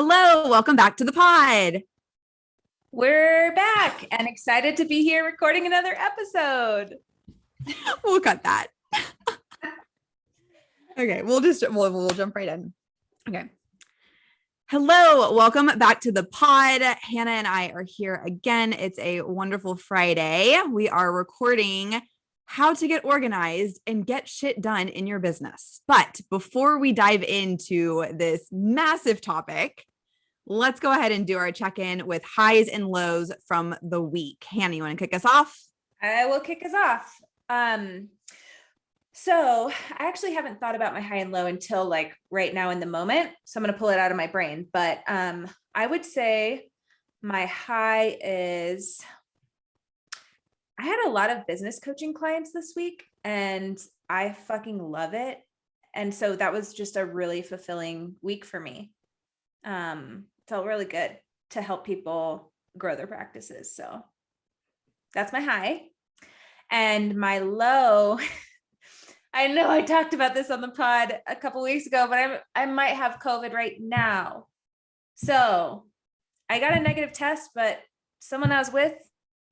Hello, welcome back to the pod. We're back and excited to be here recording another episode. We'll cut that. Okay, we'll jump right in. Okay. Hello, welcome back to the pod. Hannah and I are here again. It's a wonderful Friday. We are recording how to get organized and get shit done in your business. But before we dive into this massive topic, let's go ahead and do our check-in with highs and lows from the week. Hannah, you want to kick us off? I will kick us off. So I actually haven't thought about my high and low until like right now in the moment. So I'm going to pull it out of my brain. But I would say my high is I had a lot of business coaching clients this week and I fucking love it. And so that was just a really fulfilling week for me. Felt really good to help people grow their practices. So that's my high. And my low, I know I talked about this on the pod a couple weeks ago, but I might have COVID right now. So I got a negative test, but someone I was with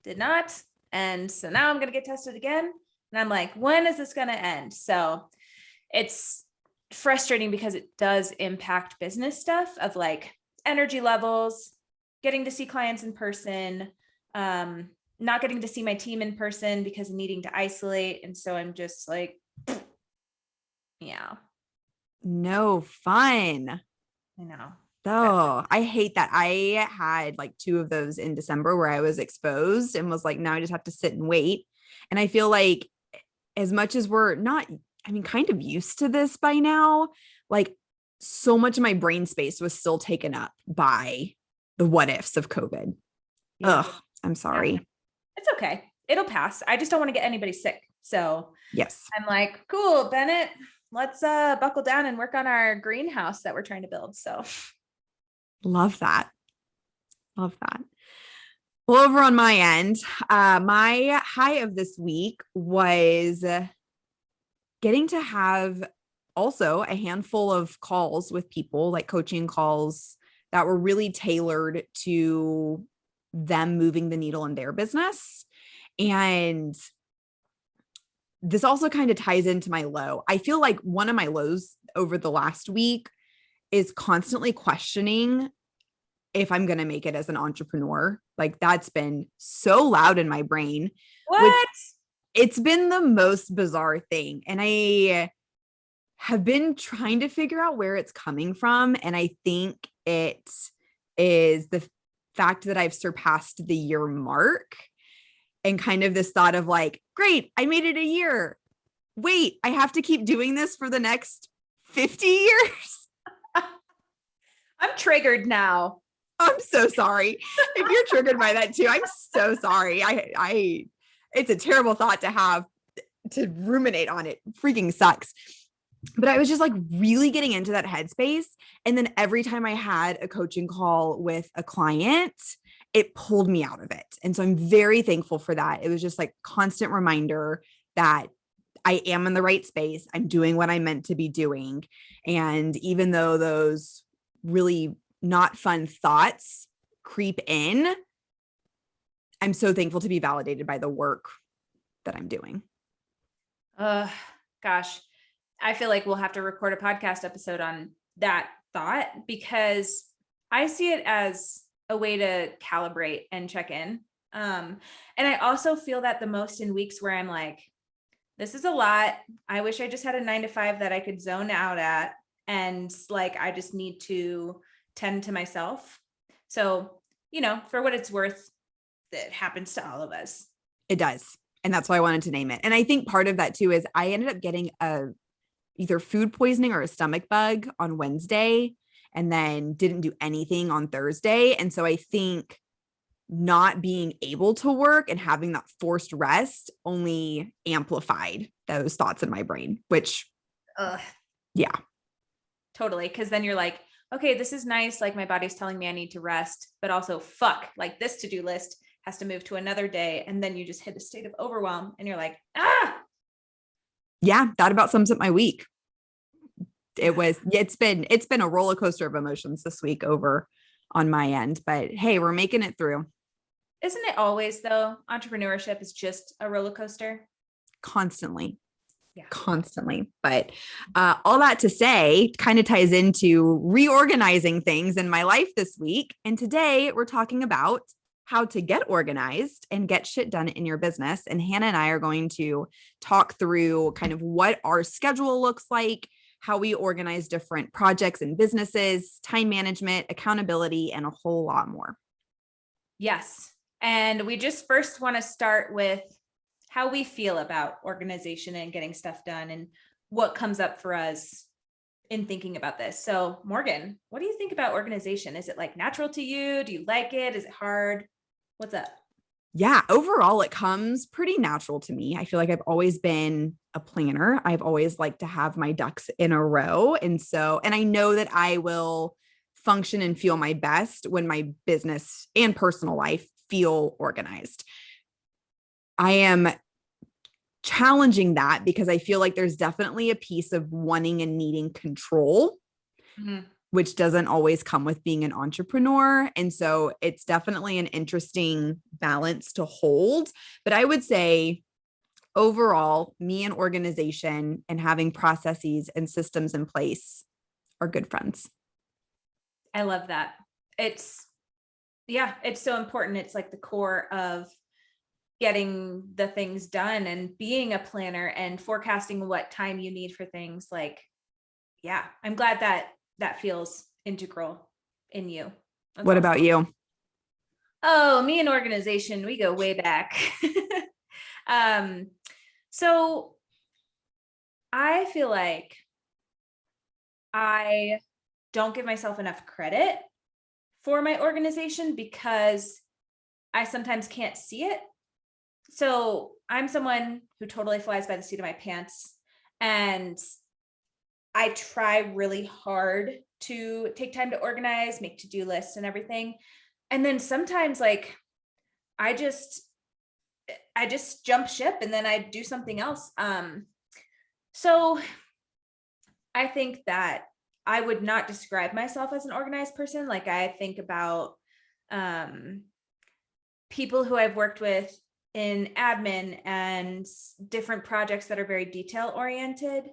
did not. And so now I'm going to get tested again. And I'm like, when is this going to end? So it's frustrating because it does impact business stuff of like energy levels, getting to see clients in person, not getting to see my team in person because of needing to isolate. And so I'm just like, yeah. No fun. I know. Oh, I hate that. I had like 2 of those in December where I was exposed and was like, now I just have to sit and wait. And I feel like as much as we're not, kind of used to this by now, like so much of my brain space was still taken up by the what ifs of COVID. Yeah. Ugh, I'm sorry. Yeah. It's okay. It'll pass. I just don't want to get anybody sick. So yes, I'm like, cool, Bennett, let's buckle down and work on our greenhouse that we're trying to build. So love that. Love that. Well, over on my end, my high of this week was getting to have also a handful of calls with people, like coaching calls that were really tailored to them moving the needle in their business. And this also kind of ties into my low. I feel like one of my lows over the last week is constantly questioning if I'm going to make it as an entrepreneur. Like that's been so loud in my brain. what? It's been the most bizarre thing. And I have been trying to figure out where it's coming from. And I think it is the fact that I've surpassed the year mark and kind of this thought of like, great, I made it a year. Wait, I have to keep doing this for the next 50 years. I'm triggered now. I'm so sorry. If you're triggered by that too, I'm so sorry. It's a terrible thought to have to ruminate on. It freaking sucks. But I was just like really getting into that headspace. And then every time I had a coaching call with a client, it pulled me out of it. And so I'm very thankful for that. It was just like constant reminder that I am in the right space. I'm doing what I'm meant to be doing. And even though those really not fun thoughts creep in, I'm so thankful to be validated by the work that I'm doing. Gosh, I feel like we'll have to record a podcast episode on that thought because I see it as a way to calibrate and check in. And I also feel that the most in weeks where I'm like, this is a lot. I wish I just had a 9-to-5 that I could zone out at. And like, I just need to tend to myself. So, for what it's worth, it happens to all of us. It does. And that's why I wanted to name it. And I think part of that too is I ended up getting either food poisoning or a stomach bug on Wednesday and then didn't do anything on Thursday. And so I think not being able to work and having that forced rest only amplified those thoughts in my brain, which, yeah, totally. Cause then you're like, okay, this is nice. Like my body's telling me I need to rest, but also fuck, like this to-do list has to move to another day. And then you just hit a state of overwhelm and you're like, yeah, that about sums up my week. it's been a roller coaster of emotions this week over on my end, but hey, we're making it through. Isn't it always though? Entrepreneurship is just a roller coaster. Constantly. Yeah. Constantly. But all that to say kind of ties into reorganizing things in my life this week. And today we're talking about how to get organized and get shit done in your business. And Hannah and I are going to talk through kind of what our schedule looks like, how we organize different projects and businesses, time management, accountability, and a whole lot more. Yes. And we just first want to start with how we feel about organization and getting stuff done and what comes up for us in thinking about this. So Morgan, what do you think about organization? Is it like natural to you? Do you like it? Is it hard? What's up? Yeah, overall, it comes pretty natural to me. I feel like I've always been a planner. I've always liked to have my ducks in a row. And I know that I will function and feel my best when my business and personal life feel organized. I am challenging that because I feel like there's definitely a piece of wanting and needing control, which doesn't always come with being an entrepreneur. And so it's definitely an interesting balance to hold. But I would say overall, me and organization and having processes and systems in place are good friends. I love that. It's so important. It's like the core of getting the things done and being a planner and forecasting what time you need for things. Like, yeah, I'm glad that feels integral in you. That's what awesome. about you? Oh, me and organization, we go way back. So I feel like I don't give myself enough credit for my organization because I sometimes can't see it. So I'm someone who totally flies by the seat of my pants, and I try really hard to take time to organize, make to-do lists and everything. And then sometimes like I just jump ship and then I do something else. So I think that I would not describe myself as an organized person. Like I think about people who I've worked with in admin and different projects that are very detail oriented.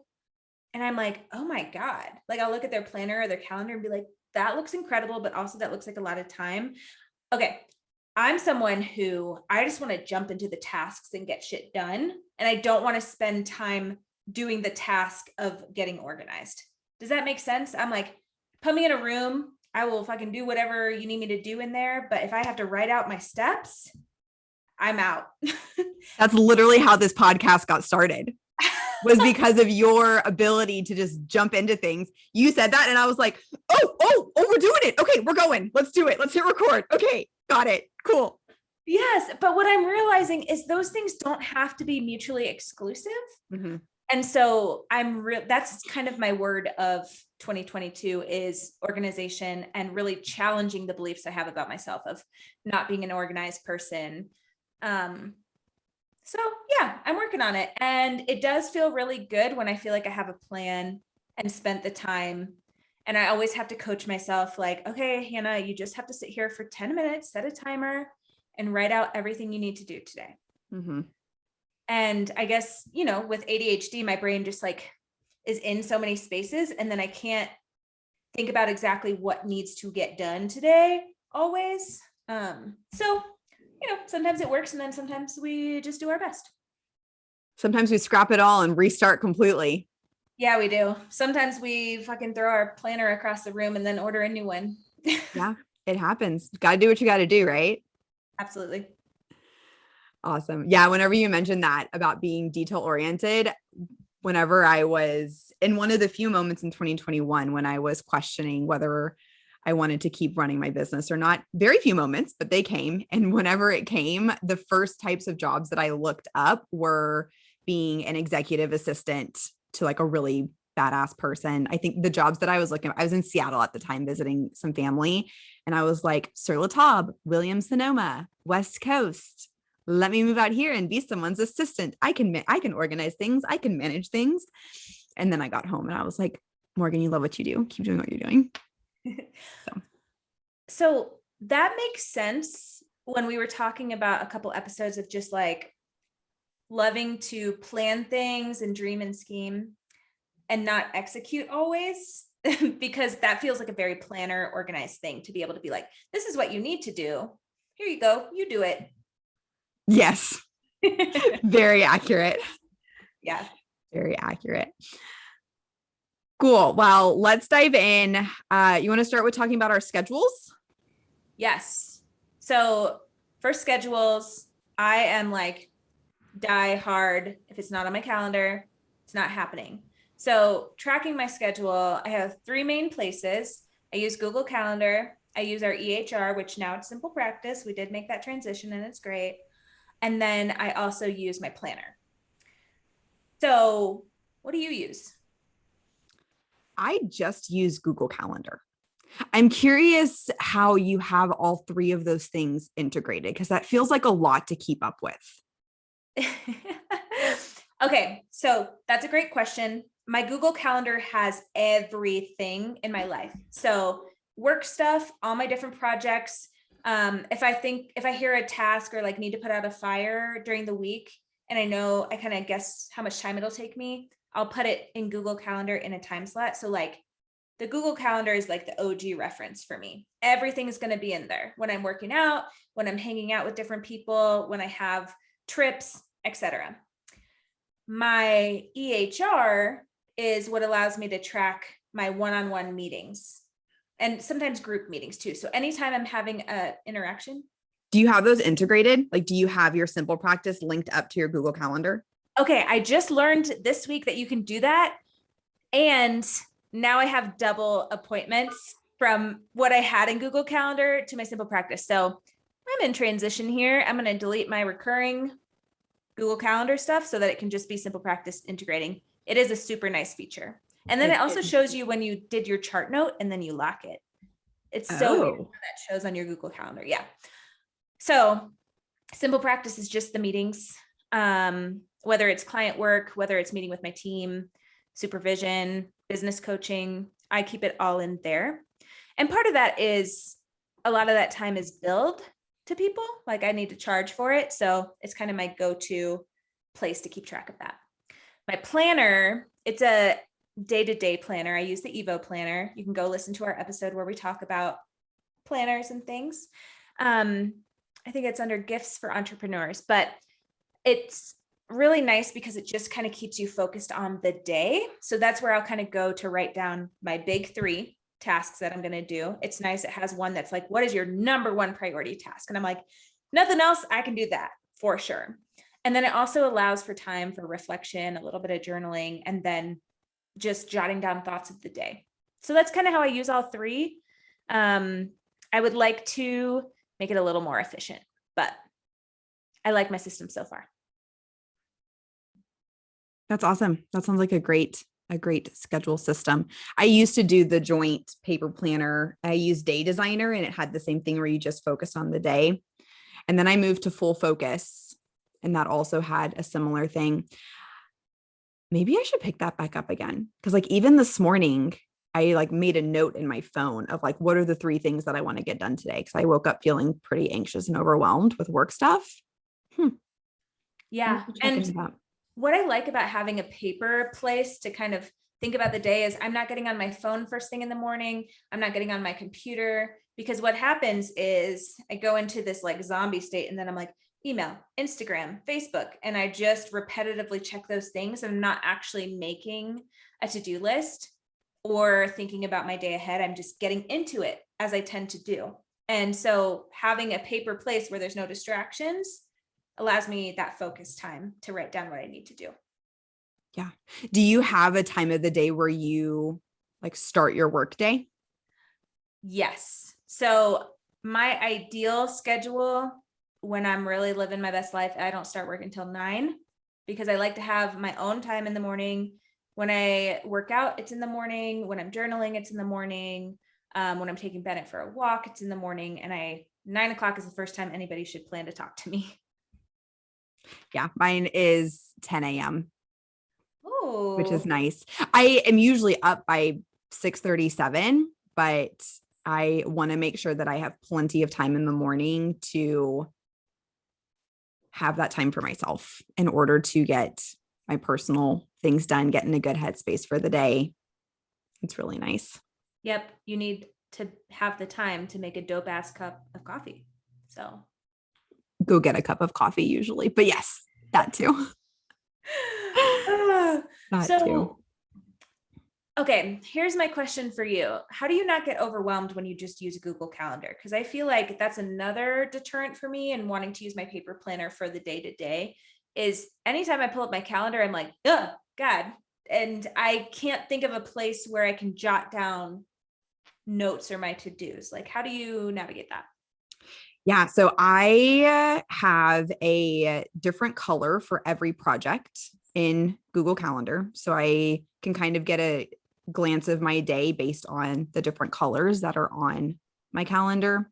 And I'm like, oh my God, like I'll look at their planner or their calendar and be like, that looks incredible, but also that looks like a lot of time. Okay. I'm someone who I just want to jump into the tasks and get shit done. And I don't want to spend time doing the task of getting organized. Does that make sense? I'm like, put me in a room. I will fucking do whatever you need me to do in there. But if I have to write out my steps, I'm out. That's literally how this podcast got started. Was because of your ability to just jump into things. You said that and I was like, oh, we're doing it. Okay, we're going. Let's do it. Let's hit record. Okay, got it. Cool. Yes, but what I'm realizing is those things don't have to be mutually exclusive. Mm-hmm. And so that's kind of my word of 2022 is organization and really challenging the beliefs I have about myself of not being an organized person. So yeah, I'm working on it. And it does feel really good when I feel like I have a plan and spent the time. And I always have to coach myself like, okay, Hannah, you just have to sit here for 10 minutes, set a timer and write out everything you need to do today. Mm-hmm. And I guess, with ADHD, my brain just like is in so many spaces and then I can't think about exactly what needs to get done today always. So sometimes it works and then sometimes we just do our best. Sometimes we scrap it all and restart completely. Yeah, we do. Sometimes we fucking throw our planner across the room and then order a new one. Yeah, it happens. Got to do what you got to do, right? Absolutely. Awesome. Yeah. Whenever you mentioned that about being detail oriented, whenever I was in one of the few moments in 2021, when I was questioning whether I wanted to keep running my business or not, very few moments, but they came. And whenever it came, the first types of jobs that I looked up were being an executive assistant to like a really badass person. I think the jobs that I was looking at, I was in Seattle at the time visiting some family. And I was like, Sur La Table, Williams Sonoma, West Coast. Let me move out here and be someone's assistant. I can organize things. I can manage things. And then I got home and I was like, Morgan, you love what you do. Keep doing what you're doing. So that makes sense when we were talking about a couple episodes of just like loving to plan things and dream and scheme and not execute always, because that feels like a very planner, organized thing to be able to be like, this is what you need to do. Here you go. You do it. Yes. Very accurate. Yeah. Very accurate. Cool. Well, let's dive in. You want to start with talking about our schedules? Yes. So for schedules, I am like die hard. If it's not on my calendar, it's not happening. So tracking my schedule, I have 3 main places. I use Google Calendar. I use our EHR, which now it's Simple Practice. We did make that transition and it's great. And then I also use my planner. So what do you use? I just use Google Calendar. I'm curious how you have all 3 of those things integrated, because that feels like a lot to keep up with. Okay, so that's a great question. My Google Calendar has everything in my life. So work stuff, all my different projects. If I hear a task or like need to put out a fire during the week, and I know I kind of guess how much time it'll take me, I'll put it in Google Calendar in a time slot. So like the Google Calendar is like the OG reference for me. Everything is going to be in there when I'm working out, when I'm hanging out with different people, when I have trips, etc. My EHR is what allows me to track my one-on-one meetings and sometimes group meetings too. So anytime I'm having an interaction. Do you have those integrated? Like, do you have your Simple Practice linked up to your Google Calendar? Okay, I just learned this week that you can do that. And now I have double appointments from what I had in Google Calendar to my Simple Practice. So I'm in transition here. I'm going to delete my recurring Google Calendar stuff so that it can just be Simple Practice integrating. It is a super nice feature. And then it also shows you when you did your chart note and then you lock it. It's so weird how that shows on your Google Calendar. Yeah. So Simple Practice is just the meetings, whether it's client work, whether it's meeting with my team, supervision, business coaching, I keep it all in there. And part of that is a lot of that time is billed to people. Like I need to charge for it. So it's kind of my go-to place to keep track of that. My planner, it's a day-to-day planner. I use the Evo planner. You can go listen to our episode where we talk about planners and things. I think it's under gifts for entrepreneurs, but it's really nice because it just kind of keeps you focused on the day. So that's where I'll kind of go to write down my big 3 tasks that I'm going to do. It's nice. It has one that's like, what is your number 1 priority task? And I'm like, nothing else. I can do that for sure. And then it also allows for time for reflection, a little bit of journaling, and then just jotting down thoughts of the day. So that's kind of how I use all 3. I would like to make it a little more efficient, but I like my system so far. That's awesome. That sounds like a great schedule system. I used to do the joint paper planner. I used Day Designer and it had the same thing where you just focused on the day. And then I moved to Full Focus and that also had a similar thing. Maybe I should pick that back up again. Cause like even this morning, I like made a note in my phone of like, what are the 3 things that I want to get done today? Cause I woke up feeling pretty anxious and overwhelmed with work stuff. Yeah. And what I like about having a paper place to kind of think about the day is I'm not getting on my phone first thing in the morning. I'm not getting on my computer, because what happens is I go into this like zombie state and then I'm like email, Instagram, Facebook, and I just repetitively check those things. And I'm not actually making a to-do list or thinking about my day ahead. I'm just getting into it as I tend to do. And so having a paper place where there's no distractions allows me that focused time to write down what I need to do. Yeah. Do you have a time of the day where you like start your work day? Yes. So my ideal schedule when I'm really living my best life, I don't start work until 9 because I like to have my own time in the morning. When I work out, it's in the morning. When I'm journaling, it's in the morning. When I'm taking Bennett for a walk, it's in the morning. And 9 o'clock is the first time anybody should plan to talk to me. Yeah, mine is 10 a.m. Oh, which is Oh, nice. I am usually up by 6:37, but I want to make sure that I have plenty of time in the morning to have that time for myself in order to get my personal things done, get in a good headspace for the day. It's really nice. yep. You need to have the time to make a dope ass cup of coffee. So Go get a cup of coffee usually, but yes, that too. Ah, That too. so okay, here's my question for you. How do you not get overwhelmed when you just use Google Calendar? Because I feel like that's another deterrent for me and wanting to use my paper planner for the day to day is anytime I pull up my calendar, I'm like, oh God. And I can't think of a place where I can jot down notes or my to-dos. Like, how do you navigate that? Yeah. So I have a different color for every project in Google Calendar. So I can kind of get a glance of my day based on the different colors that are on my calendar.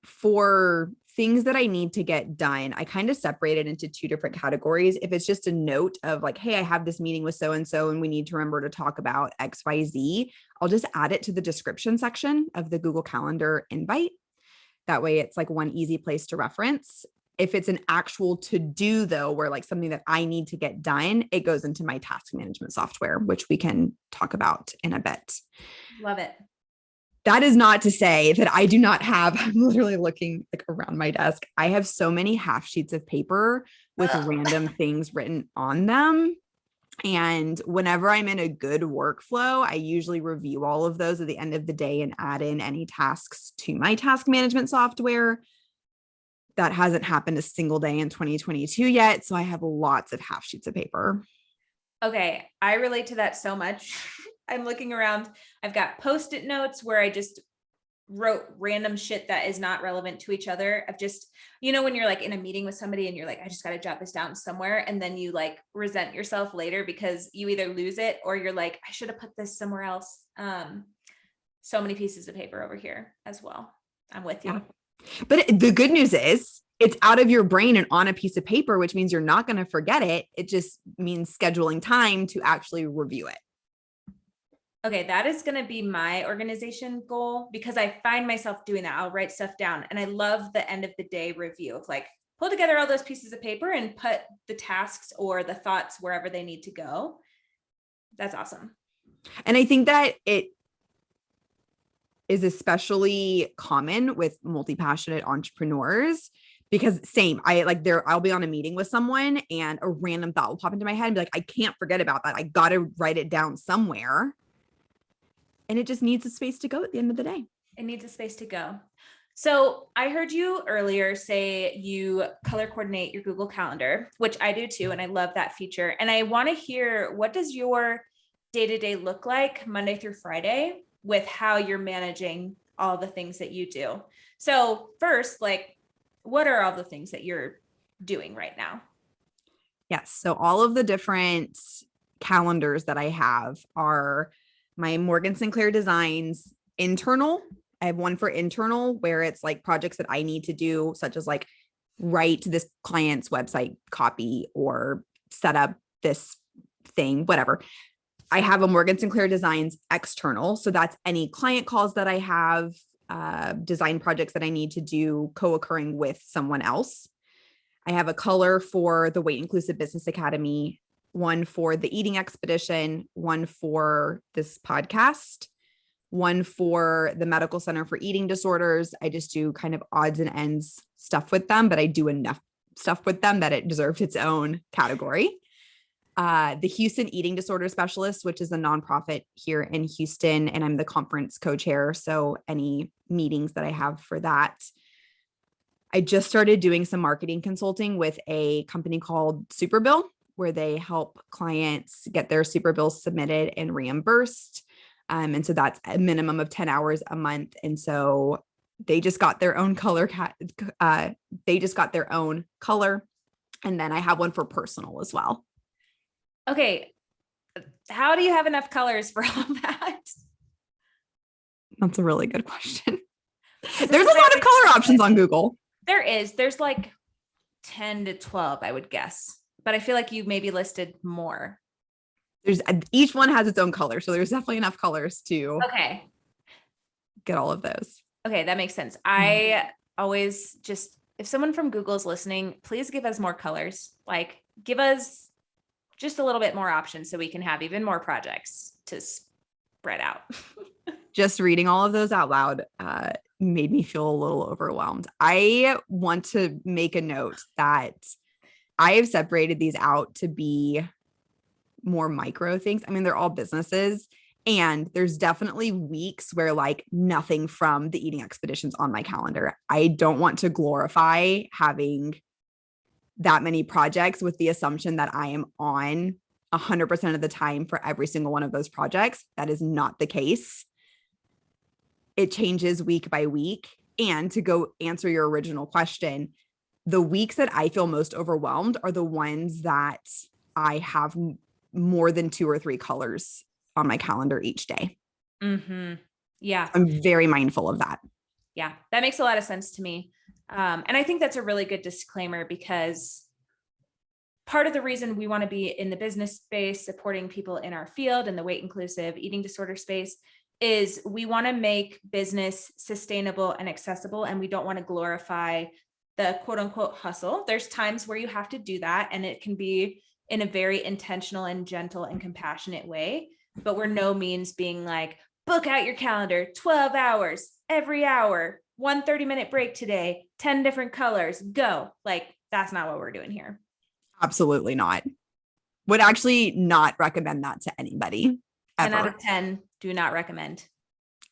For things that I need to get done, I kind of separate it into two different categories. If it's just a note of like, hey, I have this meeting with so-and-so and we need to remember to talk about XYZ, I'll just add it to the description section of the Google Calendar invite. That way it's like one easy place to reference. If it's an actual to do though, where like something that I need to get done, it goes into my task management software, which we can talk about in a bit. Love it. That is not to say that I do not have, I'm literally looking like around my desk. I have so many half sheets of paper with random things written on them. And whenever I'm in a good workflow, I usually review all of those at the end of the day and add in any tasks to my task management software. That hasn't happened a single day in 2022 yet. So I have lots of half sheets of paper. Okay, I relate to that so much. I'm looking around. I've got Post-it notes where I just wrote random shit that is not relevant to each other. I've just, when you're like in a meeting with somebody and you're like, I just got to jot this down somewhere. And then you like resent yourself later because you either lose it or you're like, I should have put this somewhere else. So many pieces of paper over here as well. I'm with you. Yeah. But the good news is it's out of your brain and on a piece of paper, which means you're not going to forget it. It just means scheduling time to actually review it. Okay, that is going to be my organization goal because I find myself doing that. I'll write stuff down and I love the end of the day review of like pull together all those pieces of paper and put the tasks or the thoughts wherever they need to go. That's awesome. And I think that it is especially common with multi-passionate entrepreneurs because I'll be on a meeting with someone and a random thought will pop into my head and be like, I can't forget about that. I got to write it down somewhere. And it just needs a space to go at the end of the day. It needs a space to go. So I heard you earlier say you color coordinate your Google Calendar, which I do too. And I love that feature. And I want to hear, what does your day-to-day look like Monday through Friday with how you're managing all the things that you do? So first, like, what are all the things that you're doing right now? Yes. So all of the different calendars that I have are my Morgan Sinclair Designs internal. I have one for internal where it's like projects that I need to do, such as like write this client's website copy or set up this thing, whatever. I have a Morgan Sinclair Designs external. So that's any client calls that I have, design projects that I need to do co-occurring with someone else. I have a color for the Weight Inclusive Business Academy, one for the Eating Expedition, one for this podcast, one for the Medical Center for Eating Disorders. I just do kind of odds and ends stuff with them, but I do enough stuff with them that it deserved its own category. The Houston Eating Disorder Specialist, which is a nonprofit here in Houston, and I'm the conference co-chair. So any meetings that I have for that. I just started doing some marketing consulting with a company called Superbill, where they help clients get their super bills submitted and reimbursed. And so that's a minimum of 10 hours a month. And so they just got their own color. They just got their own color. And then I have one for personal as well. Okay. How do you have enough colors for all of that? That's a really good question. There's a lot of color options on Google. There's like 10 to 12, I would guess. but I feel like you maybe listed more. There's each one has its own color. So there's definitely enough colors to get all of those. Okay. That makes sense. I always just, if someone from Google is listening, please give us more colors. Like give us just a little bit more options so we can have even more projects to spread out. Just reading all of those out loud made me feel a little overwhelmed. I want to make a note that I have separated these out to be more micro things. I mean, they're all businesses, and there's definitely weeks where like nothing from the eating expeditions on my calendar. I don't want to glorify having that many projects with the assumption that I am on 100% of the time for every single one of those projects. That is not the case. It changes week by week. And to go answer your original question, the weeks that I feel most overwhelmed are the ones that I have more than 2 or 3 colors on my calendar each day. Mm-hmm. Yeah. I'm very mindful of that. Yeah. That makes a lot of sense to me. And I think that's a really good disclaimer, because part of the reason we want to be in the business space, supporting people in our field and the weight inclusive eating disorder space, is we want to make business sustainable and accessible. And we don't want to glorify the quote unquote hustle. There's times where you have to do that, and it can be in a very intentional and gentle and compassionate way. But we're no means being like, book out your calendar, 12 hours every hour, 1 30-minute break today, 10 different colors, go. Like, that's not what we're doing here. Absolutely not. Would actually not recommend that to anybody. 10 out of 10, do not recommend.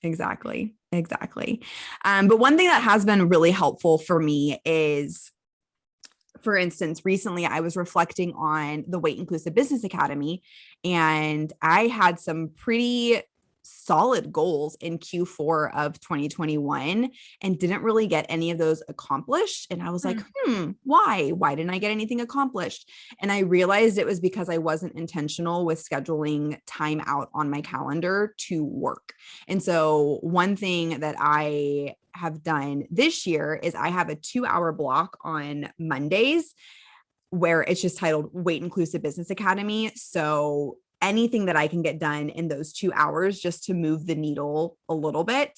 Exactly. But one thing that has been really helpful for me is, for instance, recently I was reflecting on the Weight Inclusive Business Academy, and I had some pretty solid goals in Q4 of 2021 and didn't really get any of those accomplished. And I was like, why didn't I get anything accomplished? And I realized it was because I wasn't intentional with scheduling time out on my calendar to work. And so one thing that I have done this year is I have a 2-hour block on Mondays where it's just titled Weight Inclusive Business Academy. So anything that I can get done in those 2 hours just to move the needle a little bit.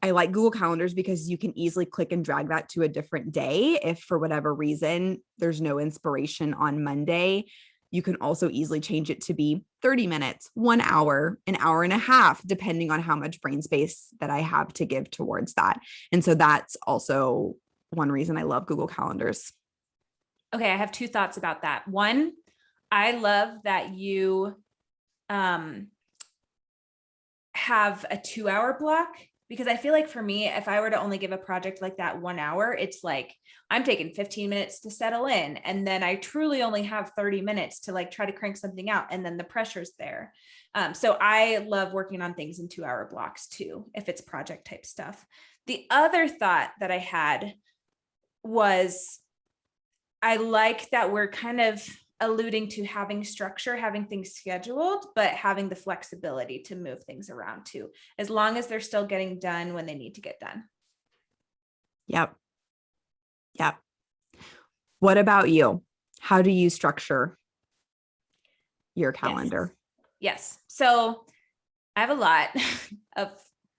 I like Google Calendars because you can easily click and drag that to a different day. If for whatever reason there's no inspiration on Monday, you can also easily change it to be 30 minutes, 1 hour, an hour and a half, depending on how much brain space that I have to give towards that. And so that's also one reason I love Google Calendars. Okay, I have 2 thoughts about that. One, I love that you have a 2-hour block, because I feel like for me, if I were to only give a project like that 1 hour, it's like I'm taking 15 minutes to settle in. And then I truly only have 30 minutes to like try to crank something out. And then the pressure's there. So I love working on things in 2-hour blocks too, if it's project type stuff. The other thought that I had was, I like that we're kind of alluding to having structure, having things scheduled, but having the flexibility to move things around too, as long as they're still getting done when they need to get done. Yep. What about you? How do you structure your calendar? Yes. So I have a lot of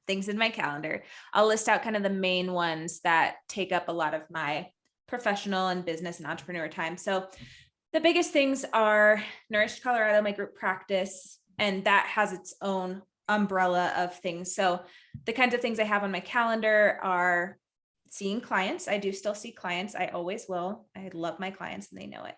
things in my calendar. I'll list out kind of the main ones that take up a lot of my professional and business and entrepreneur time. So the biggest things are Nourished Colorado, my group practice, and that has its own umbrella of things. So the kinds of things I have on my calendar are seeing clients. I do still see clients. I always will. I love my clients and they know it.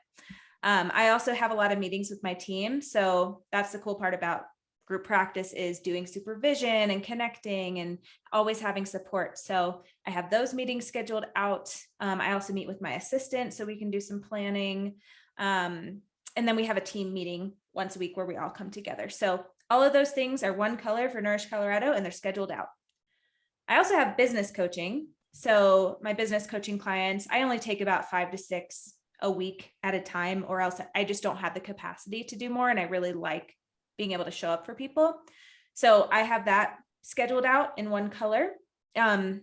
I also have a lot of meetings with my team. So that's the cool part about group practice, is doing supervision and connecting and always having support. So I have those meetings scheduled out. I also meet with my assistant so we can do some planning. And then we have a team meeting once a week where we all come together. So all of those things are one color for Nourished Colorado, and they're scheduled out. I also have business coaching. So my business coaching clients, I only take about 5 to 6 a week at a time, or else I just don't have the capacity to do more. And I really like being able to show up for people. So I have that scheduled out in one color. That'll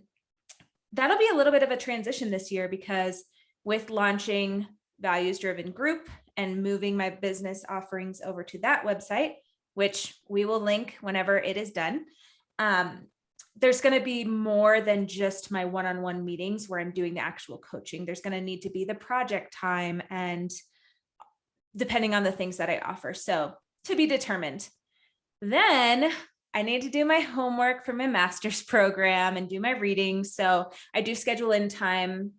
be a little bit of a transition this year, because with launching values-driven group and moving my business offerings over to that website, which we will link whenever it is done. There's going to be more than just my one-on-one meetings where I'm doing the actual coaching. There's going to need to be the project time and depending on the things that I offer. So to be determined. Then I need to do my homework for my master's program and do my reading. So I do schedule in time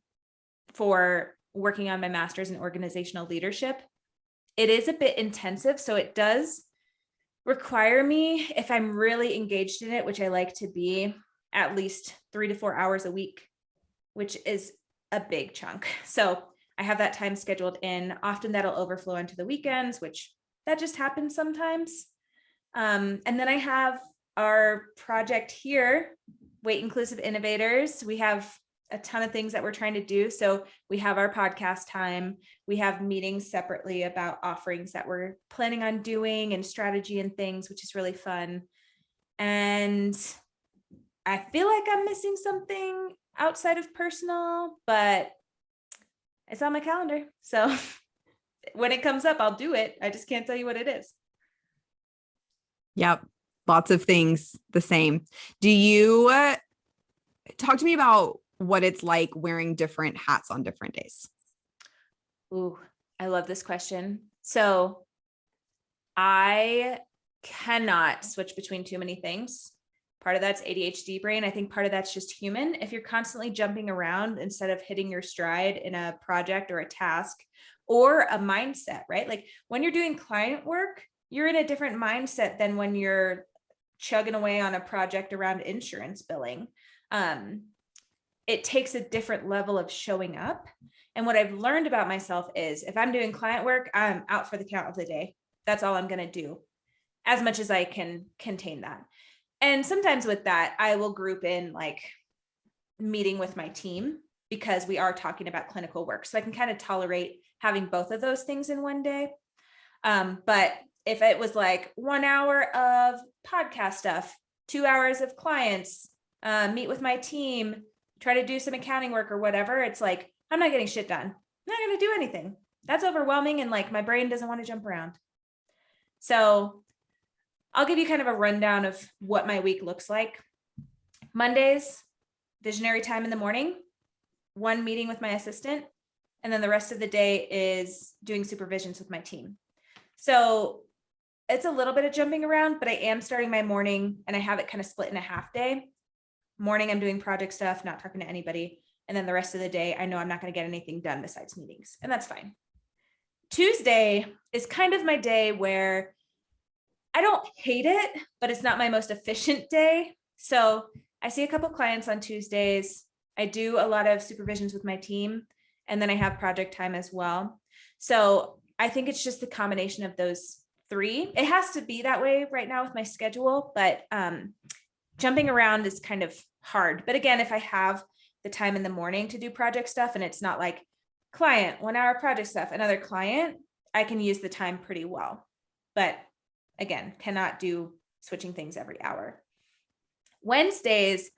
for working on my master's in organizational leadership. It is a bit intensive, so it does require me, if I'm really engaged in it, which I like to be, at least 3 to 4 hours a week, which is a big chunk. So I have that time scheduled in. Often that'll overflow into the weekends, which that just happens sometimes. And then I have our project here, Weight Inclusive Innovators. We have a ton of things that we're trying to do. So we have our podcast time. We have meetings separately about offerings that we're planning on doing and strategy and things, which is really fun. And I feel like I'm missing something outside of personal, but it's on my calendar. So when it comes up, I'll do it. I just can't tell you what it is. Yep. Lots of things the same. Do you talk to me about what it's like wearing different hats on different days? Ooh, I love this question. So I cannot switch between too many things. Part of that's ADHD brain. I think part of that's just human. If you're constantly jumping around instead of hitting your stride in a project or a task or a mindset, right? Like when you're doing client work, you're in a different mindset than when you're chugging away on a project around insurance billing. It takes a different level of showing up. And what I've learned about myself is if I'm doing client work, I'm out for the count of the day. That's all I'm going to do, as much as I can contain that. And sometimes with that, I will group in like meeting with my team because we are talking about clinical work. So I can kind of tolerate having both of those things in one day. But if it was like 1 hour of podcast stuff, 2 hours of clients, meet with my team, try to do some accounting work or whatever, it's like, I'm not getting shit done. I'm not going to do anything. That's overwhelming. And like my brain doesn't want to jump around. So I'll give you kind of a rundown of what my week looks like. Mondays, visionary time in the morning, 1 meeting with my assistant, and then the rest of the day is doing supervisions with my team. So it's a little bit of jumping around, but I am starting my morning and I have it kind of split in a half day. Morning, I'm doing project stuff, not talking to anybody. And then the rest of the day, I know I'm not going to get anything done besides meetings, and that's fine. Tuesday is kind of my day where I don't hate it, but it's not my most efficient day. So I see a couple clients on Tuesdays. I do a lot of supervisions with my team, and then I have project time as well. So I think it's just the combination of those 3. It has to be that way right now with my schedule, but jumping around is kind of hard. But again, if I have the time in the morning to do project stuff and it's not like client, 1 hour project stuff, another client, I can use the time pretty well. But again, cannot do switching things every hour. Wednesdays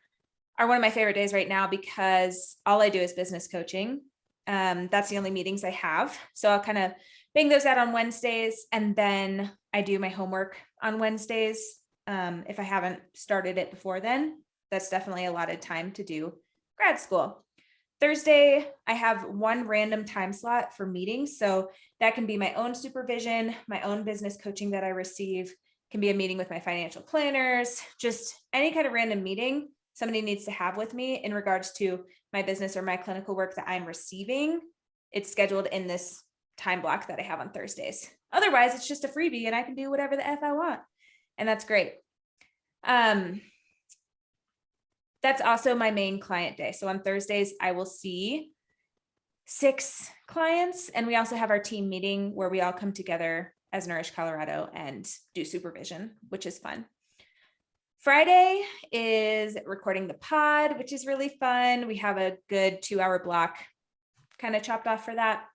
are one of my favorite days right now because all I do is business coaching. That's the only meetings I have. So I'll kind of bang those out on Wednesdays. And then I do my homework on Wednesdays. If I haven't started it before then, that's definitely allotted time to do grad school. Thursday, I have 1 random time slot for meetings. So that can be my own supervision, my own business coaching that I receive, can be a meeting with my financial planners, just any kind of random meeting somebody needs to have with me in regards to my business or my clinical work that I'm receiving. It's scheduled in this time block that I have on Thursdays. Otherwise, it's just a freebie and I can do whatever the F I want. And that's great. That's also my main client day. So on Thursdays, I will see 6 clients. And we also have our team meeting where we all come together as Nourished Colorado and do supervision, which is fun. Friday is recording the pod, which is really fun. We have a good 2-hour block kind of chopped off for that.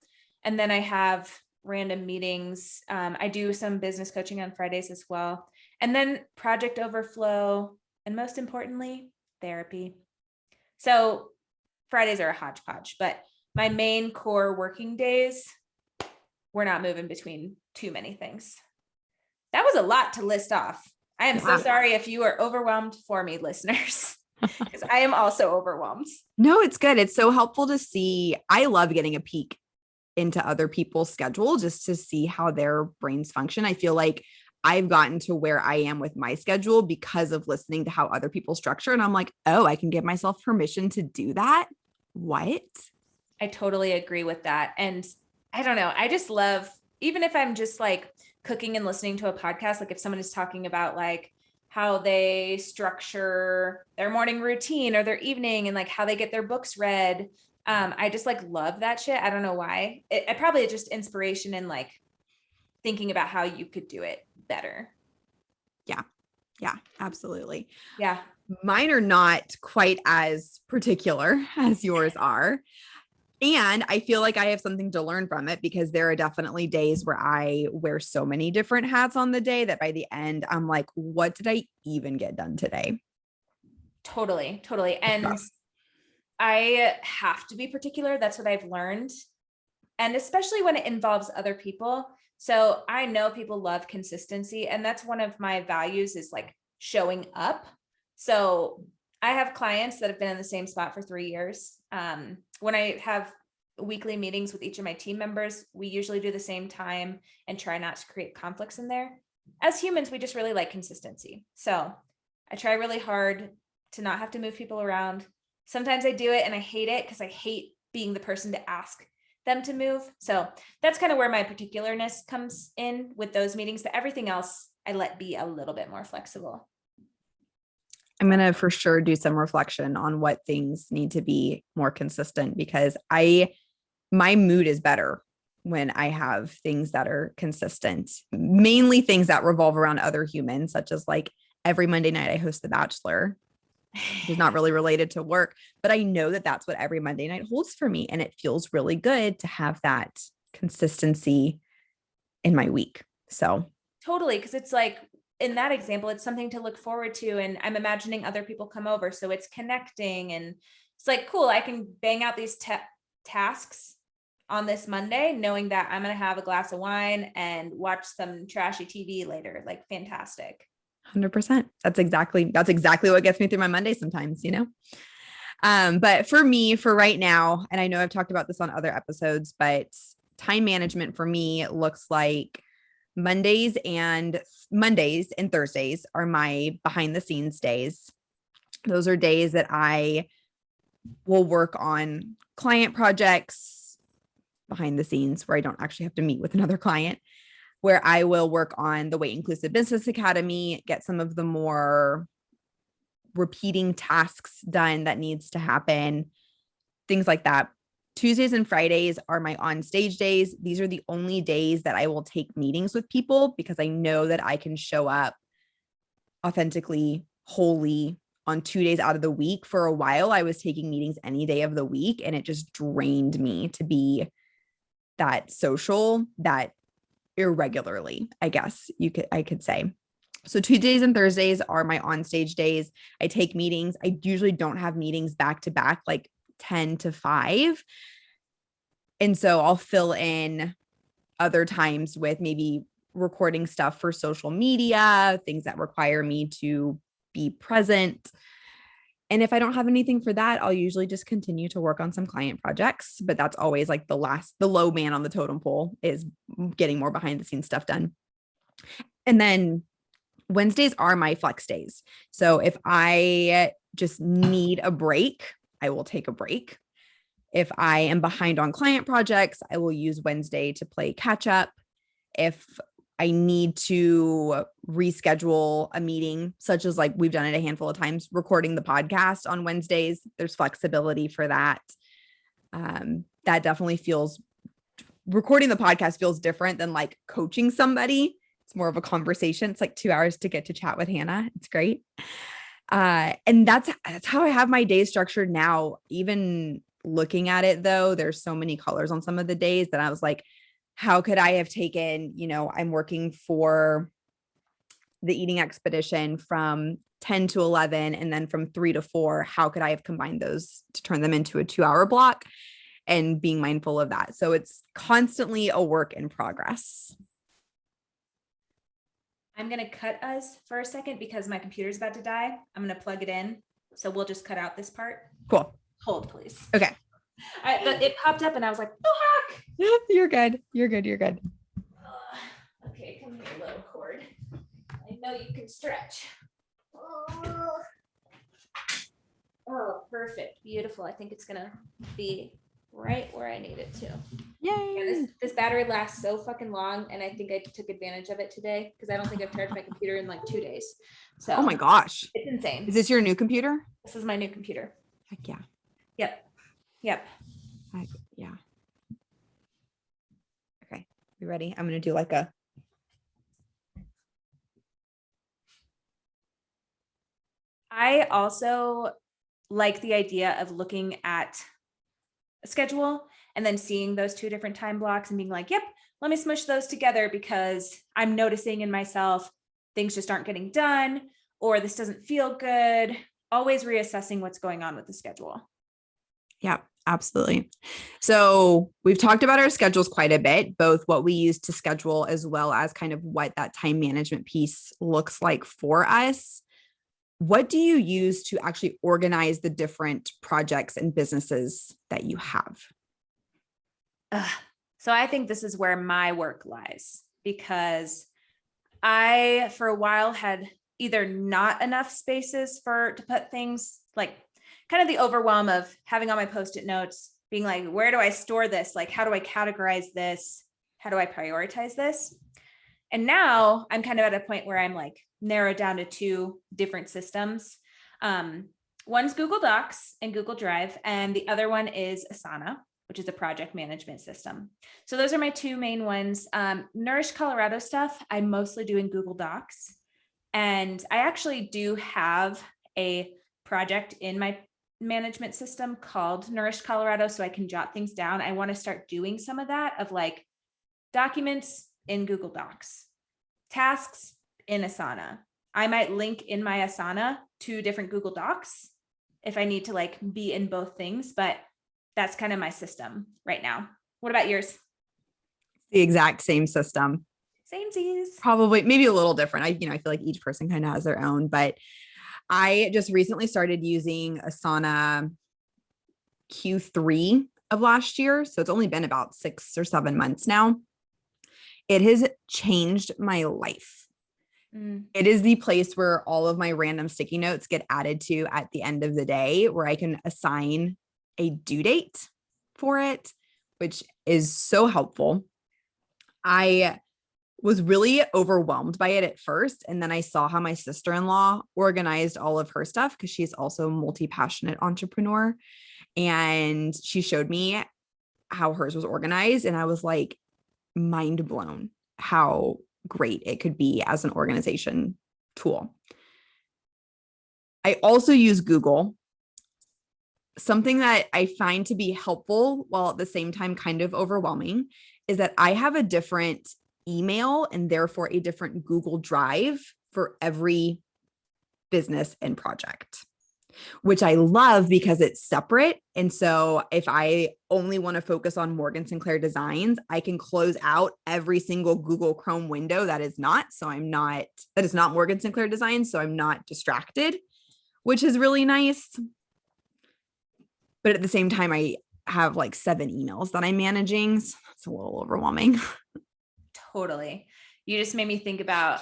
And then I have random meetings. I do some business coaching on Fridays as well. And then project overflow. And most importantly, therapy. So Fridays are a hodgepodge, but my main core working days we're not moving between too many things. That was a lot to list off. I am so sorry if you are overwhelmed for me, listeners, because I am also overwhelmed. No, it's good. It's so helpful to see. I love getting a peek into other people's schedule just to see how their brains function. I feel like I've gotten to where I am with my schedule because of listening to how other people structure. And I'm like, oh, I can give myself permission to do that. What? I totally agree with that. And I don't know. I just love, even if I'm just like cooking and listening to a podcast, like if someone is talking about like how they structure their morning routine or their evening and like how they get their books read. I just like love that shit. I don't know why. I probably just inspiration and like thinking about how you could do it better. Yeah, absolutely. Yeah. Mine are not quite as particular as yours are. And I feel like I have something to learn from it because there are definitely days where I wear so many different hats on the day that by the end, I'm like, what did I even get done today? Totally. And I have to be particular. That's what I've learned. And especially when it involves other people. So I know people love consistency, and that's one of my values is like showing up. So I have clients that have been in the same spot for 3 years. When I have weekly meetings with each of my team members, we usually do the same time and try not to create conflicts in there. As humans, we just really like consistency. So I try really hard to not have to move people around. Sometimes I do it and I hate it because I hate being the person to ask them to move. So that's kind of where my particularness comes in with those meetings, but everything else I let be a little bit more flexible. I'm going to for sure do some reflection on what things need to be more consistent because my mood is better when I have things that are consistent, mainly things that revolve around other humans, such as like every Monday night I host The Bachelor, which is not really related to work, but I know that that's what every Monday night holds for me. And it feels really good to have that consistency in my week. So totally. Cause it's like, in that example, it's something to look forward to. And I'm imagining other people come over. So it's connecting and it's like, cool. I can bang out these tasks on this Monday, knowing that I'm going to have a glass of wine and watch some trashy TV later. Like fantastic. 100%. That's exactly what gets me through my Monday sometimes, you know? But for me, for right now, and I know I've talked about this on other episodes, but time management for me looks like Mondays and Thursdays are my behind the scenes days. Those are days that I will work on client projects behind the scenes where I don't actually have to meet with another client, where I will work on the Weight Inclusive Business Academy, get some of the more repeating tasks done that needs to happen, things like that. Tuesdays and Fridays are my on stage days. These are the only days that I will take meetings with people because I know that I can show up authentically, wholly on 2 days out of the week. For a while, I was taking meetings any day of the week, and it just drained me to be that social, that irregularly, I guess I could say. So Tuesdays and Thursdays are my on-stage days. I take meetings. I usually don't have meetings back to back, like 10 to 5. And so I'll fill in other times with maybe recording stuff for social media, things that require me to be present. And if I don't have anything for that, I'll usually just continue to work on some client projects. But that's always like the low man on the totem pole is getting more behind the scenes stuff done. And then Wednesdays are my flex days. So if I just need a break, I will take a break. If I am behind on client projects, I will use Wednesday to play catch up. If I need to reschedule a meeting, such as like we've done it a handful of times, recording the podcast on Wednesdays, there's flexibility for that. That definitely recording the podcast feels different than like coaching somebody. It's more of a conversation. It's like 2 hours to get to chat with Hannah. It's great. And that's how I have my day structured now. Even looking at it though, there's so many colors on some of the days that I was like, how could I have taken, I'm working for the eating expedition from 10 to 11 and then from 3 to 4. How could I have combined those to turn them into a 2-hour block? and being mindful of that. So it's constantly a work in progress. I'm going to cut us for a second because my computer's about to die. I'm going to plug it in. So we'll just cut out this part. Cool. Hold, please. Okay. It popped up and I was like, oh, heck. You're good. You're good. You're good. Okay, come here, little cord. I know you can stretch. Oh, perfect. Beautiful. I think it's going to be right where I need it to. Yay. Yeah, this battery lasts so fucking long, and I think I took advantage of it today because I don't think I've charged my computer in like 2 days. So oh my gosh, it's insane. Is this your new computer? This is my new computer. Heck yeah. Yep. Yeah. Okay, you ready? I'm gonna do like a. I also like the idea of looking at a schedule and then seeing those 2 different time blocks and being like, yep, let me smush those together because I'm noticing in myself things just aren't getting done, or this doesn't feel good. Always reassessing what's going on with the schedule. Yeah, absolutely. So we've talked about our schedules quite a bit, both what we use to schedule as well as kind of what that time management piece looks like for us. What do you use to actually organize the different projects and businesses that you have? So I think this is where my work lies, because I, for a while, had either not enough spaces to put things, like kind of the overwhelm of having all my Post-it notes, being like, where do I store this? Like, how do I categorize this? How do I prioritize this? And now I'm kind of at a point where I'm like narrowed down to 2 different systems. One's Google Docs and Google Drive, and the other one is Asana, which is a project management system. So those are my 2 main ones. Nourished Colorado stuff, I mostly do in Google Docs. And I actually do have a project in my management system called Nourished Colorado, so I can jot things down. I want to start doing some of that, of like documents in Google Docs, tasks in Asana. I might link in my Asana to different Google Docs if I need to like be in both things, but that's kind of my system right now. What about yours? The exact same system. Samesies. Probably, maybe a little different. I feel like each person kind of has their own, but I just recently started using Asana Q3 of last year. So it's only been about 6 or 7 months now. It has changed my life. It is the place where all of my random sticky notes get added to at the end of the day, where I can assign a due date for it, which is so helpful. I was really overwhelmed by it at first. And then I saw how my sister-in-law organized all of her stuff, because she's also a multi-passionate entrepreneur. And she showed me how hers was organized. And I was like, mind blown how great it could be as an organization tool. I also use Google. Something that I find to be helpful while at the same time kind of overwhelming is that I have a different email and therefore a different Google Drive for every business and project, which I love because it's separate. And so if I only want to focus on Morgan Sinclair designs, I can close out every single Google Chrome window that is not Morgan Sinclair designs. So I'm not distracted, which is really nice. But at the same time, I have like 7 emails that I'm managing. So that's a little overwhelming. Totally. You just made me think about,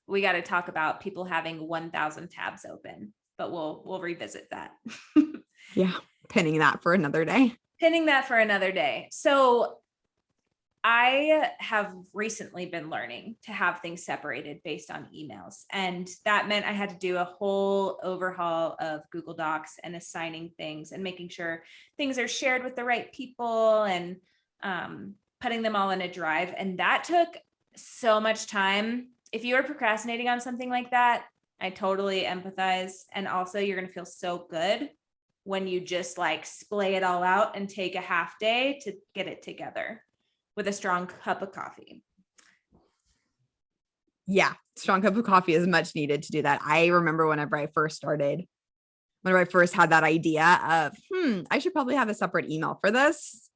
we got to talk about people having 1,000 tabs open, but we'll revisit that. Yeah. Pinning that for another day. So I have recently been learning to have things separated based on emails. And that meant I had to do a whole overhaul of Google Docs and assigning things and making sure things are shared with the right people and putting them all in a drive. And that took so much time. If you are procrastinating on something like that, I totally empathize. And also you're going to feel so good when you just like splay it all out and take a half day to get it together with a strong cup of coffee. Yeah. Strong cup of coffee is much needed to do that. I remember whenever I first started whenever I first had that idea of, I should probably have a separate email for this,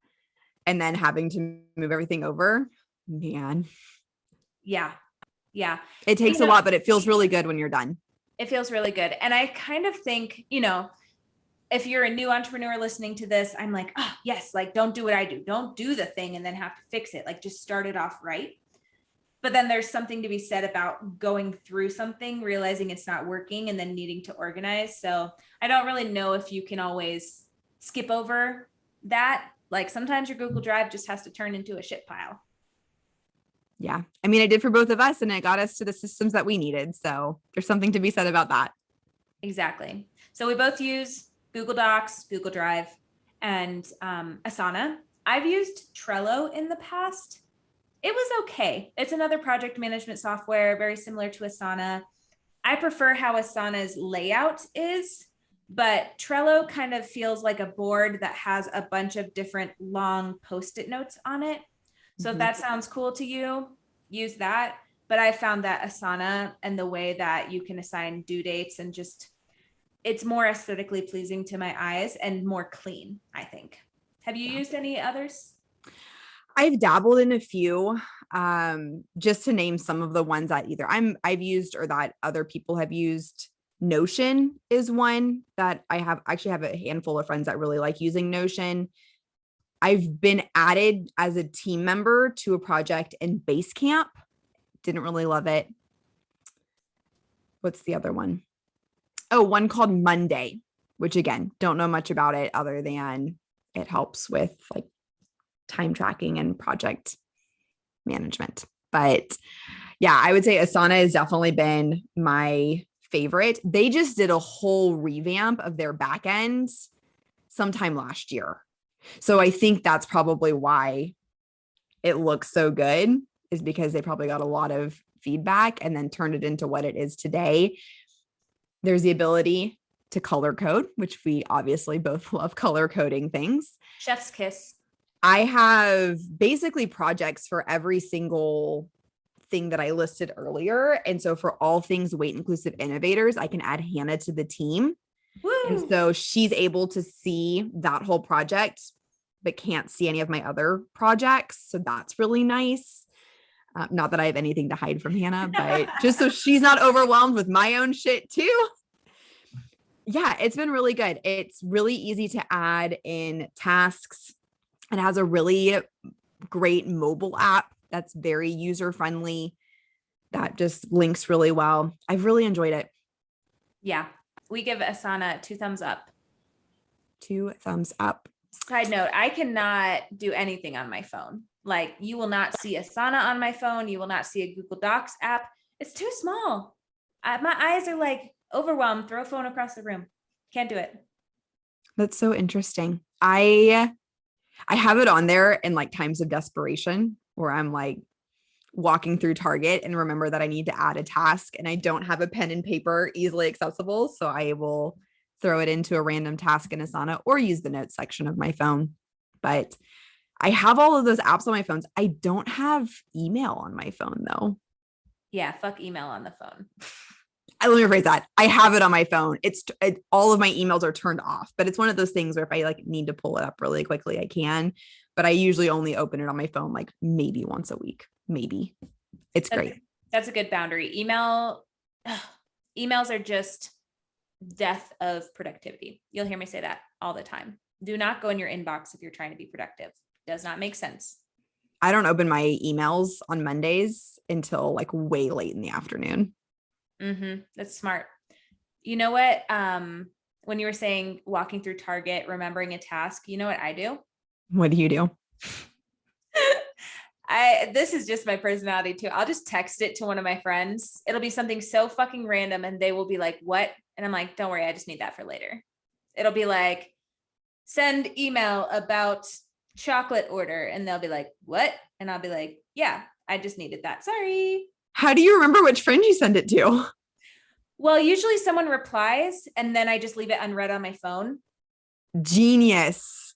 and then having to move everything over, man. Yeah. Yeah. It takes a lot, but it feels really good when you're done. It feels really good. And I kind of think, if you're a new entrepreneur listening to this, I'm like, oh, yes, like, don't do what I do. Don't do the thing and then have to fix it. Like, just start it off right. But then there's something to be said about going through something, realizing it's not working, and then needing to organize. So I don't really know if you can always skip over that. Like, sometimes your Google Drive just has to turn into a shit pile. Yeah. I mean, it did for both of us, and it got us to the systems that we needed. So there's something to be said about that. Exactly. So we both use Google Docs, Google Drive, and Asana. I've used Trello in the past. It was okay. It's another project management software, very similar to Asana. I prefer how Asana's layout is, but Trello kind of feels like a board that has a bunch of different long Post-it notes on it. So if that sounds cool to you, use that. But I found that Asana and the way that you can assign due dates and just, it's more aesthetically pleasing to my eyes and more clean, I think. Have you used any others? I've dabbled in a few, just to name some of the ones that either I've used or that other people have used. Notion is one that I actually have a handful of friends that really like using Notion. I've been added as a team member to a project in Basecamp. Didn't really love it. What's the other one? Oh, one called Monday, which again, don't know much about it other than it helps with like time tracking and project management. But yeah, I would say Asana has definitely been my favorite. They just did a whole revamp of their backend sometime last year. So I think that's probably why it looks so good, is because they probably got a lot of feedback and then turned it into what it is today. There's the ability to color code, which we obviously both love color coding things. Chef's kiss. I have basically projects for every single thing that I listed earlier. And so for all things weight inclusive innovators, I can add Hannah to the team. Woo! And so she's able to see that whole project, but can't see any of my other projects. So that's really nice. Not that I have anything to hide from Hannah, but just so she's not overwhelmed with my own shit too. Yeah, it's been really good. It's really easy to add in tasks. It has a really great mobile app that's very user-friendly, that just links really well. I've really enjoyed it. Yeah, we give Asana 2 thumbs up. 2 thumbs up. Side note, I cannot do anything on my phone. Like, you will not see Asana on my phone. You will not see a Google Docs app. It's too small. My eyes are like overwhelmed. Throw a phone across the room. Can't do it. That's so interesting. I have it on there in like times of desperation where I'm like walking through Target and remember that I need to add a task and I don't have a pen and paper easily accessible. So I will throw it into a random task in Asana or use the notes section of my phone. But I have all of those apps on my phones. I don't have email on my phone though. Yeah, fuck email on the phone. Let me rephrase that. I have it on my phone. All of my emails are turned off, but it's one of those things where if I like need to pull it up really quickly, I can, but I usually only open it on my phone like maybe once a week, maybe. It's great. That's a good boundary. Emails are just death of productivity. You'll hear me say that all the time. Do not go in your inbox if you're trying to be productive. Does not make sense. I don't open my emails on Mondays until like way late in the afternoon. That's smart. You know what? When you were saying walking through Target, remembering a task, you know what I do? What do you do? This is just my personality too. I'll just text it to one of my friends. It'll be something so fucking random and they will be like, what? And I'm like, don't worry, I just need that for later. It'll be like, send email about chocolate order. And they'll be like, what? And I'll be like, yeah, I just needed that. Sorry. How do you remember which friend you send it to? Well, usually someone replies and then I just leave it unread on my phone. Genius.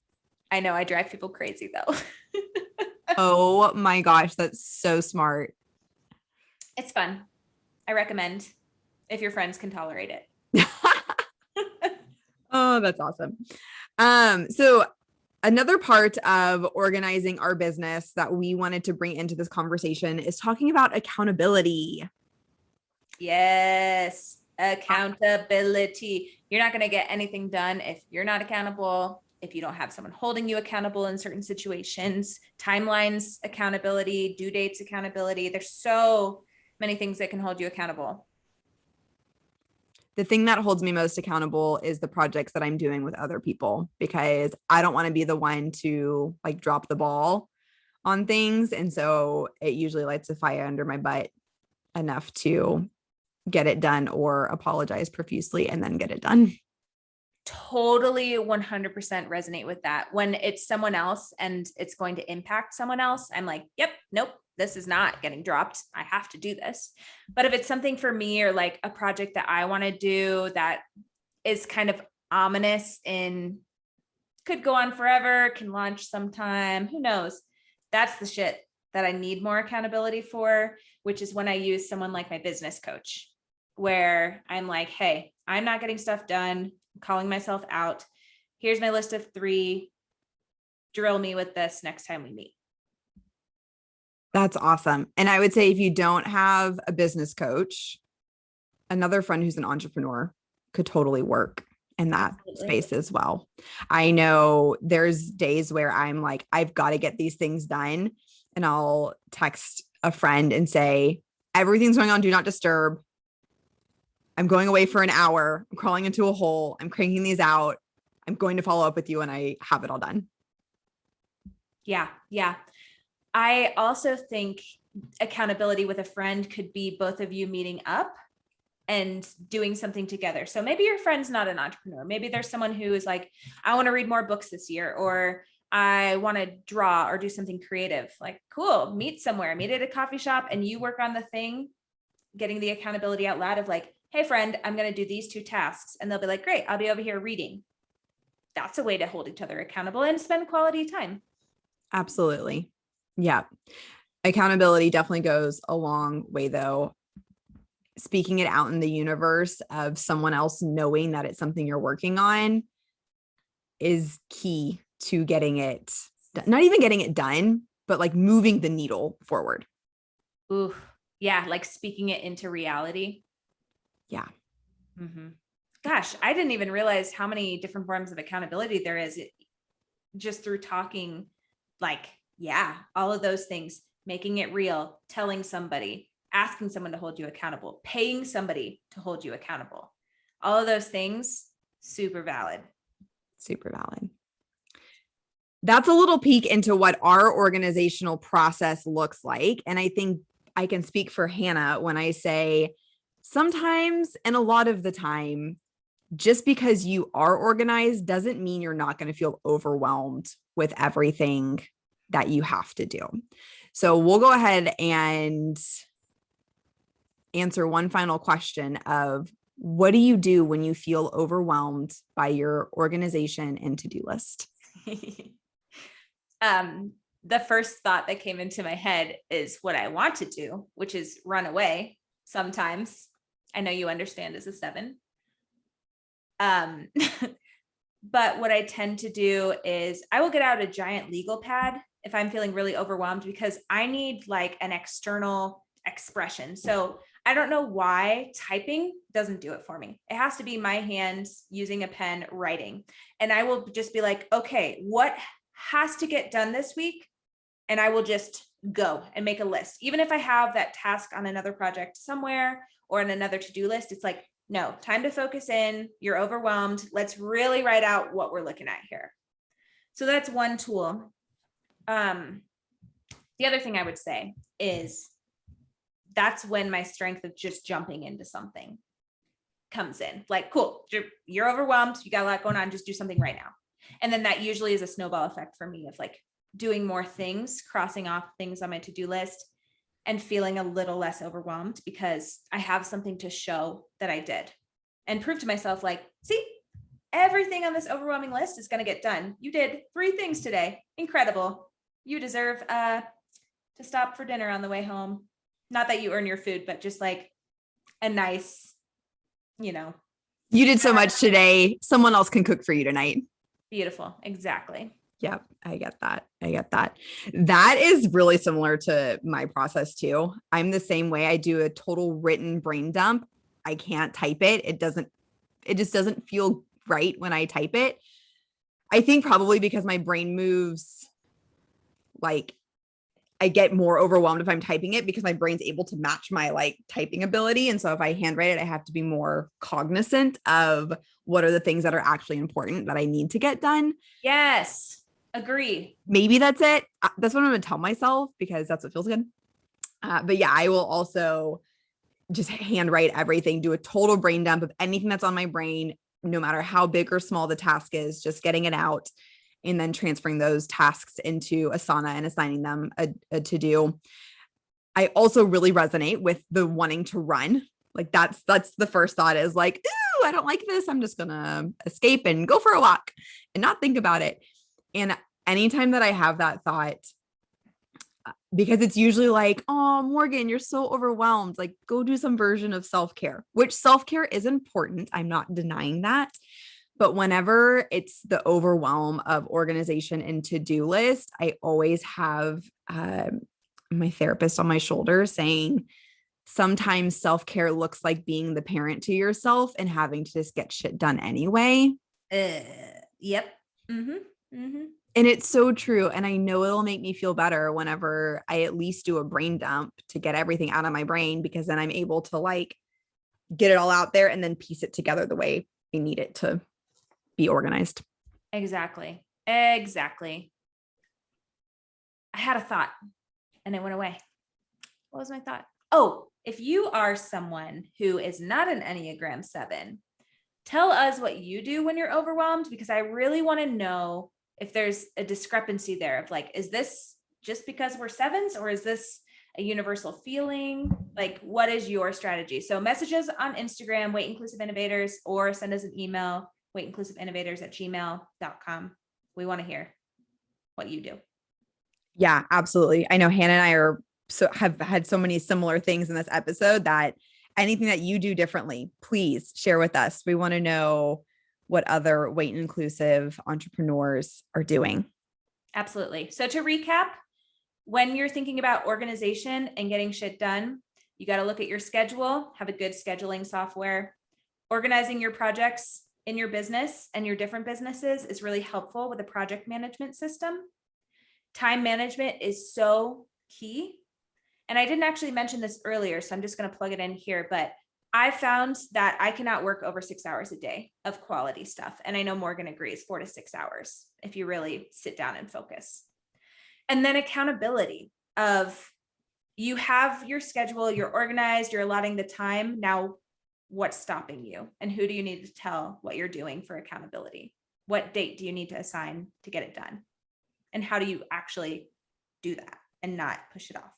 I know, I drive people crazy though. Oh my gosh, that's so smart. It's fun. I recommend if your friends can tolerate it. Oh, that's awesome. So another part of organizing our business that we wanted to bring into this conversation is talking about accountability. Yes, accountability. You're not going to get anything done if you're not accountable, if you don't have someone holding you accountable in certain situations, timelines, accountability, due dates, accountability. There's so many things that can hold you accountable. The thing that holds me most accountable is the projects that I'm doing with other people, because I don't want to be the one to like drop the ball on things. And so it usually lights a fire under my butt enough to get it done or apologize profusely and then get it done. Totally 100% resonate with that. When it's someone else and it's going to impact someone else, I'm like, yep, nope, this is not getting dropped. I have to do this. But if it's something for me or like a project that I want to do that is kind of ominous and could go on forever, can launch sometime, who knows? That's the shit that I need more accountability for, which is when I use someone like my business coach, where I'm like, hey, I'm not getting stuff done. I'm calling myself out. Here's my list of 3. Drill me with this next time we meet. That's awesome. And I would say if you don't have a business coach, another friend who's an entrepreneur could totally work in that space as well. I know there's days where I'm like, I've got to get these things done. And I'll text a friend and say, everything's going on, do not disturb. I'm going away for an hour. I'm crawling into a hole. I'm cranking these out. I'm going to follow up with you when I have it all done. Yeah. Yeah. I also think accountability with a friend could be both of you meeting up and doing something together. So maybe your friend's not an entrepreneur. Maybe there's someone who is like, I want to read more books this year, or I want to draw or do something creative. Like, cool, meet somewhere, meet at a coffee shop, and you work on the thing, getting the accountability out loud of like, hey friend, I'm going to do these 2 tasks. And they'll be like, great, I'll be over here reading. That's a way to hold each other accountable and spend quality time. Absolutely. Yeah. Accountability definitely goes a long way though. Speaking it out in the universe of someone else knowing that it's something you're working on is key to getting it, not even getting it done, but like moving the needle forward. Ooh, yeah. Like speaking it into reality. Yeah. Mm-hmm. Gosh, I didn't even realize how many different forms of accountability there is just through talking. Like, yeah, all of those things, making it real, telling somebody, asking someone to hold you accountable, paying somebody to hold you accountable. All of those things, super valid. Super valid. That's a little peek into what our organizational process looks like. And I think I can speak for Hannah when I say sometimes, and a lot of the time, just because you are organized doesn't mean you're not going to feel overwhelmed with everything that you have to do. So we'll go ahead and answer one final question of what do you do when you feel overwhelmed by your organization and to-do list? The first thought that came into my head is what I want to do, which is run away sometimes. I know you understand as a 7. But what I tend to do is I will get out a giant legal pad if I'm feeling really overwhelmed, because I need like an external expression. So I don't know why typing doesn't do it for me. It has to be my hands using a pen writing. And I will just be like, okay, what has to get done this week? And I will just go and make a list. Even if I have that task on another project somewhere or in another to-do list, it's like, no, time to focus in. You're overwhelmed. Let's really write out what we're looking at here. So that's one tool. The other thing I would say is that's when my strength of just jumping into something comes in. Like, cool, you're overwhelmed. You got a lot going on. Just do something right now. And then that usually is a snowball effect for me of like doing more things, crossing off things on my to-do list, and feeling a little less overwhelmed because I have something to show that I did and prove to myself, like, see, everything on this overwhelming list is going to get done. You did 3 things today. Incredible. You deserve to stop for dinner on the way home. Not that you earn your food, but just like a nice, You did so much today. Someone else can cook for you tonight. Beautiful. Exactly. Yep. I get that. That is really similar to my process too. I'm the same way. I do a total written brain dump. I can't type it. It just doesn't feel right when I type it. I think probably because my brain moves, like I get more overwhelmed if I'm typing it because my brain's able to match my like typing ability. And so if I handwrite it, I have to be more cognizant of what are the things that are actually important that I need to get done. Yes. Agree. Maybe that's it. That's what I'm going to tell myself because that's what feels good. But yeah, I will also just handwrite everything, do a total brain dump of anything that's on my brain, no matter how big or small the task is, just getting it out and then transferring those tasks into Asana and assigning them a to-do. I also really resonate with the wanting to run. Like that's the first thought is like, ooh, I don't like this. I'm just going to escape and go for a walk and not think about it. And anytime that I have that thought, because it's usually like, oh, Morgan, you're so overwhelmed. Like, go do some version of self-care, which self-care is important. I'm not denying that. But whenever it's the overwhelm of organization and to-do list, I always have my therapist on my shoulder saying, sometimes self-care looks like being the parent to yourself and having to just get shit done anyway. Yep. Mm-hmm. Mm-hmm. And it's so true. And I know it'll make me feel better whenever I at least do a brain dump to get everything out of my brain, because then I'm able to like get it all out there and then piece it together the way I need it to be organized. Exactly. I had a thought and it went away. What was my thought? Oh, if you are someone who is not an Enneagram 7, tell us what you do when you're overwhelmed, because I really want to know if there's a discrepancy there of like, is this just because we're 7s or is this a universal feeling? Like, what is your strategy? So messages on Instagram, Weight Inclusive Innovators, or send us an email, weightinclusiveinnovators@gmail.com. We want to hear what you do. Yeah, absolutely. I know Hannah and I have had so many similar things in this episode that anything that you do differently, please share with us. We want to know what other weight inclusive entrepreneurs are doing. Absolutely. So to recap, when you're thinking about organization and getting shit done, you got to look at your schedule, have a good scheduling software. Organizing your projects in your business and your different businesses is really helpful with a project management system. Time management is so key. And I didn't actually mention this earlier, so I'm just going to plug it in here, but I found that I cannot work over 6 hours a day of quality stuff. And I know Morgan agrees, 4 to 6 hours, if you really sit down and focus. And then accountability of, you have your schedule, you're organized, you're allotting the time. Now, what's stopping you? And who do you need to tell what you're doing for accountability? What date do you need to assign to get it done? And how do you actually do that and not push it off?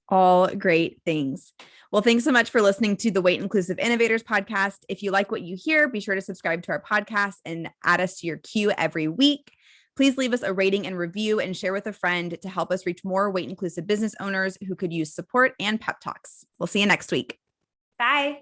All great things. Well, thanks so much for listening to the Weight Inclusive Innovators podcast. If you like what you hear, be sure to subscribe to our podcast and add us to your queue every week. Please leave us a rating and review and share with a friend to help us reach more weight inclusive business owners who could use support and pep talks. We'll see you next week. Bye.